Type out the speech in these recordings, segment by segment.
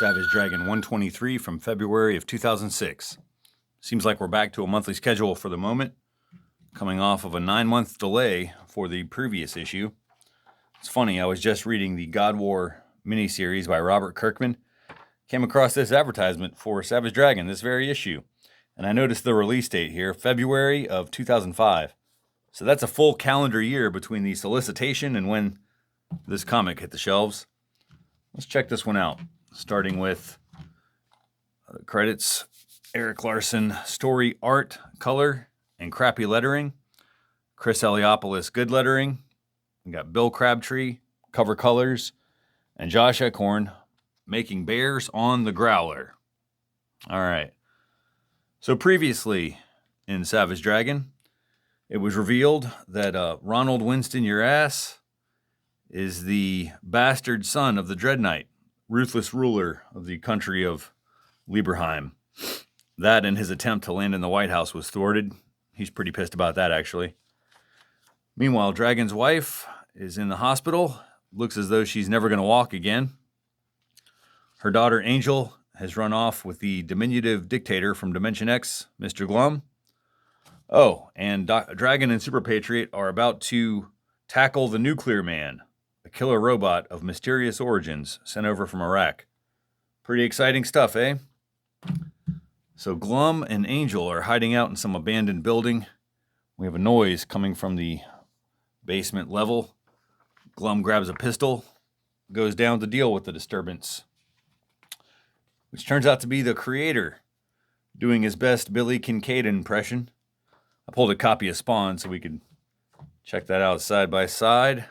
Savage Dragon 123 from February of 2006. Seems like we're back to a monthly schedule for the moment, coming off of a 9-month delay for the previous issue. It's funny, I was just reading the God War miniseries by Robert Kirkman, came across this advertisement for Savage Dragon, this very issue, and I noticed the release date here, February of 2005. So that's a full calendar year between the solicitation and when this comic hit the shelves. Let's check this one out, starting with credits. Erik Larsen, story, art, color, and crappy lettering. Chris Eliopoulos, good lettering. We got Bill Crabtree, cover colors, and Josh Ecorn, making bears on the Growler. All right. So previously in Savage Dragon, it was revealed that Ronald Winston Your Ass is the bastard son of the Dread Knight, ruthless ruler of the country of Lieberheim. That and his attempt to land in the White House was thwarted. He's pretty pissed about that, actually. Meanwhile, Dragon's wife is in the hospital. Looks as though she's never going to walk again. Her daughter, Angel, has run off with the diminutive dictator from Dimension X, Mr. Glum. Oh, and Dragon and Super Patriot are about to tackle the Nuclear Man, a killer robot of mysterious origins sent over from Iraq. Pretty exciting stuff, eh? So Glum and Angel are hiding out in some abandoned building. We have a noise coming from the basement level. Glum grabs a pistol, goes down to deal with the disturbance, which turns out to be the Creator, doing his best Billy Kincaid impression. I pulled a copy of Spawn so we could check that out side by side.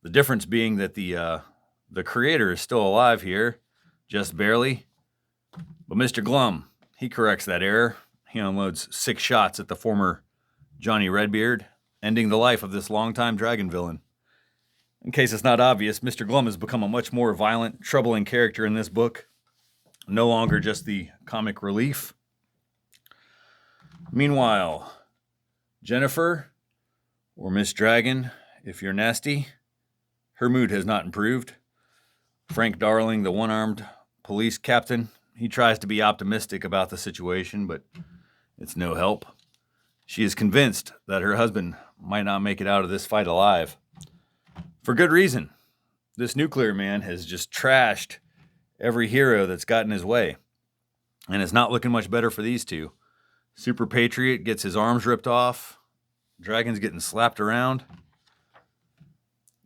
The difference being that the Creator is still alive here, just barely. But Mr. Glum, he corrects that error. He unloads 6 shots at the former Johnny Redbeard, ending the life of this longtime Dragon villain. In case it's not obvious, Mr. Glum has become a much more violent, troubling character in this book. No longer just the comic relief. Meanwhile, Jennifer, or Miss Dragon, if you're nasty, her mood has not improved. Frank Darling, the one-armed police captain, he tries to be optimistic about the situation, but it's no help. She is convinced that her husband might not make it out of this fight alive. For good reason. This Nuclear Man has just trashed every hero that's gotten his way. And it's not looking much better for these two. Super Patriot gets his arms ripped off. Dragon's getting slapped around.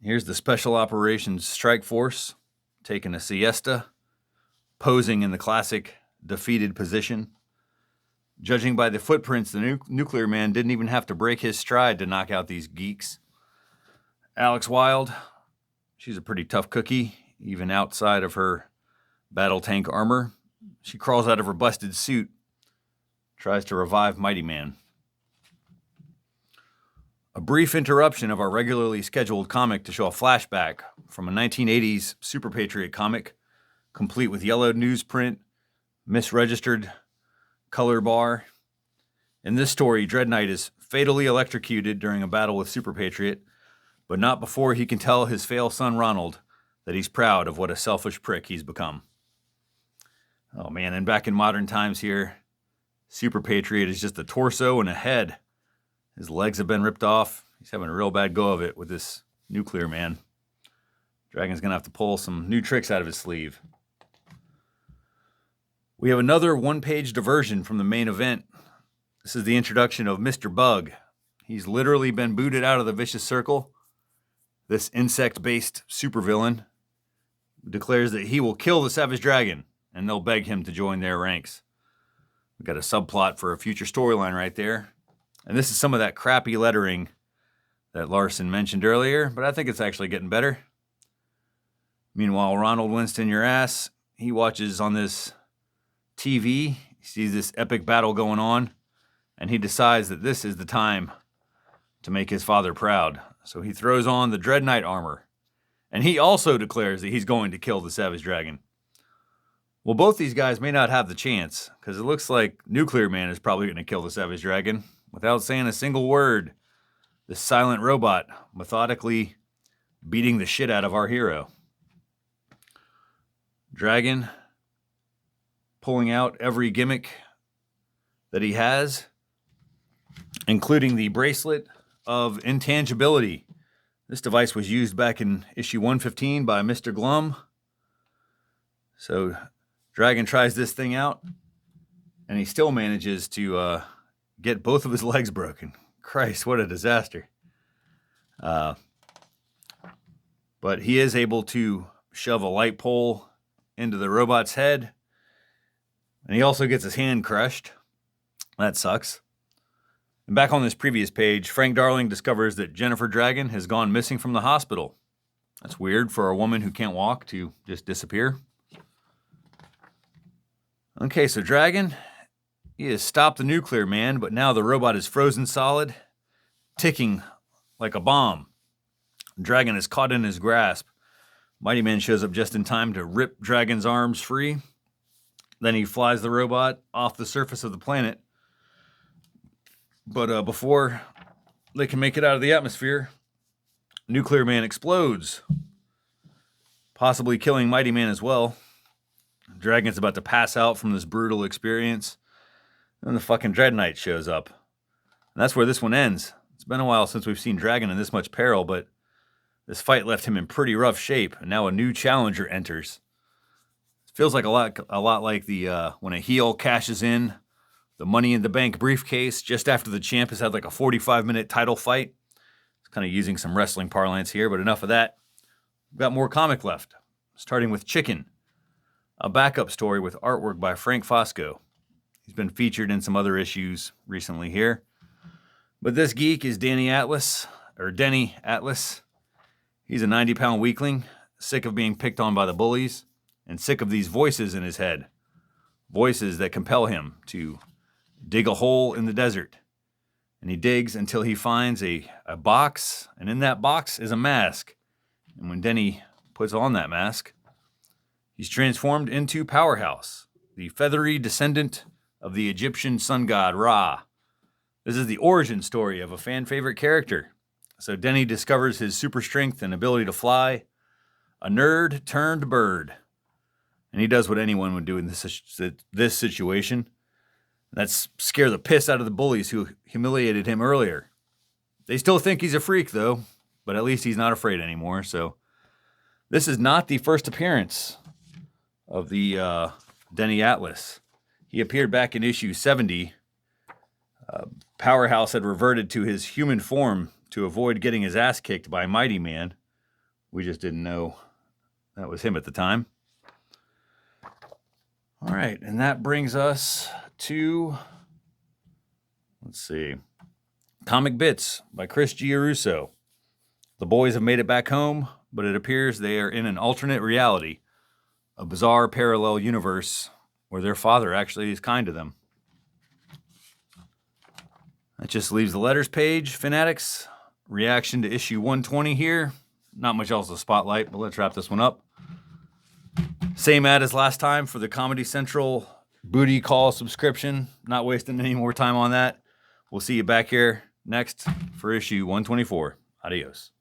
Here's the Special Operations Strike Force taking a siesta, posing in the classic defeated position. Judging by the footprints, the Nuclear Man didn't even have to break his stride to knock out these geeks. Alex Wilde, she's a pretty tough cookie, even outside of her battle tank armor. She crawls out of her busted suit, tries to revive Mighty Man. A brief interruption of our regularly scheduled comic to show a flashback from a 1980s Super Patriot comic, complete with yellowed newsprint, misregistered color bar. In this story, Dread Knight is fatally electrocuted during a battle with Super Patriot, but not before he can tell his fail son Ronald that he's proud of what a selfish prick he's become. Oh man, and back in modern times here, Super Patriot is just a torso and a head. His legs have been ripped off. He's having a real bad go of it with this Nuclear Man. Dragon's going to have to pull some new tricks out of his sleeve. We have another one-page diversion from the main event. This is the introduction of Mr. Bug. He's literally been booted out of the Vicious Circle. This insect-based supervillain declares that he will kill the Savage Dragon, and they'll beg him to join their ranks. We've got a subplot for a future storyline right there. And this is some of that crappy lettering that Larsen mentioned earlier, but I think it's actually getting better. Meanwhile, Ronald Winston Your Ass, he watches on this TV, he sees this epic battle going on, and he decides that this is the time to make his father proud. So he throws on the Dread Knight armor, and he also declares that he's going to kill the Savage Dragon. Well, both these guys may not have the chance, because it looks like Nuclear Man is probably going to kill the Savage Dragon without saying a single word. This silent robot methodically beating the shit out of our hero. Dragon pulling out every gimmick that he has, including the bracelet of intangibility. This device was used back in issue 115 by Mr. Glum. So Dragon tries this thing out, and he still manages to get both of his legs broken. Christ, what a disaster. But he is able to shove a light pole into the robot's head, and he also gets his hand crushed. That sucks. And back on this previous page, Frank Darling discovers that Jennifer Dragon has gone missing from the hospital. That's weird for a woman who can't walk to just disappear. Okay, so Dragon, he has stopped the nuclear man, but now the robot is frozen solid, ticking like a bomb. Dragon is caught in his grasp. Mighty Man shows up just in time to rip Dragon's arms free. Then he flies the robot off the surface of the planet. But before they can make it out of the atmosphere, Nuclear Man explodes, possibly killing Mighty Man as well. Dragon's about to pass out from this brutal experience. Then the fucking Dread Knight shows up. And that's where this one ends. It's been a while since we've seen Dragon in this much peril, but this fight left him in pretty rough shape, and now a new challenger enters. It feels like a lot like the when a heel cashes in the Money in the Bank briefcase just after the champ has had like a 45-minute title fight. It's kind of using some wrestling parlance here, but enough of that. We've got more comic left, starting with Chicken, a backup story with artwork by Frank Fosco. He's been featured in some other issues recently here. But this geek is Denny Atlas. He's a 90-pound weakling, sick of being picked on by the bullies, and sick of these voices in his head. Voices that compel him to dig a hole in the desert. And he digs until he finds a box, and in that box is a mask. And when Denny puts on that mask, he's transformed into Powerhouse, the feathery descendant of the Egyptian sun god Ra. This is the origin story of a fan-favorite character. So Denny discovers his super strength and ability to fly, a nerd turned bird. And he does what anyone would do in this situation. That's scare the piss out of the bullies who humiliated him earlier. They still think he's a freak, though, but at least he's not afraid anymore. So this is not the first appearance of the Denny Atlas. He appeared back in issue 70. Powerhouse had reverted to his human form to avoid getting his ass kicked by Mighty Man. We just didn't know that was him at the time. All right, and that brings us to, let's see, Comic Bits by Chris Giarrusso. The boys have made it back home, but it appears they are in an alternate reality, a bizarre parallel universe where their father actually is kind to them. That just leaves the letters page, fanatics. Reaction to issue 120 here. Not much else to spotlight, but let's wrap this one up. Same ad as last time for the Comedy Central Booty Call subscription. Not wasting any more time on that. We'll see you back here next for issue 124. Adios.